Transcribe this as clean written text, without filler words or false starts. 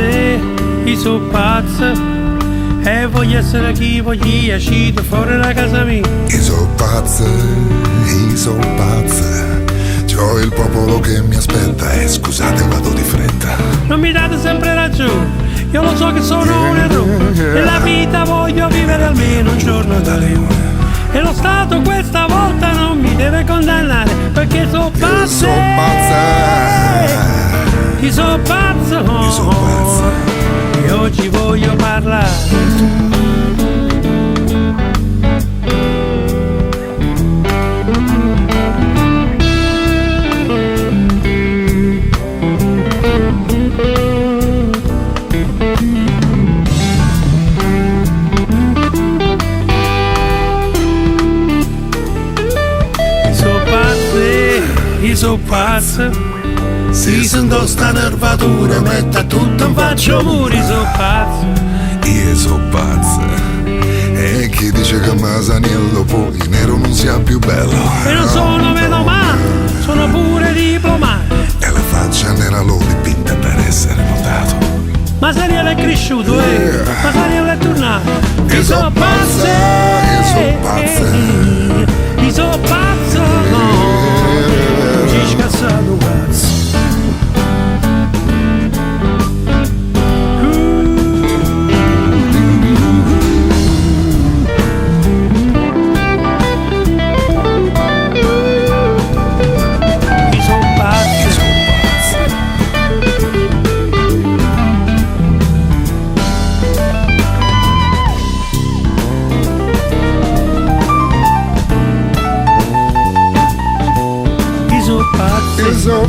io so pazzo. E voglio essere chi voglio, uscito fuori da casa mia. Io so pazzo. C'ho il popolo che mi aspetta e scusate vado di fretta. Non mi date sempre ragione, io lo so che sono un errore. Nella vita voglio vivere almeno un giorno da leone. E lo Stato questa volta non mi deve condannare, perché so pazzo. Io so pazzo. E oggi voglio parlare. Io so pazzo, si sento sta nervatura, metta tutto in faccia muri, so pazzo. Io so pazzo. E chi dice che Masaniello poi nero non sia più bello. E non sono meno male, sono pure diplomato. E la faccia nera l'ho dipinta per essere notato. Masaniello è cresciuto, Masaniello è tornato. Io so pazzo. Io so pazzo. Ci scassato cazzo. So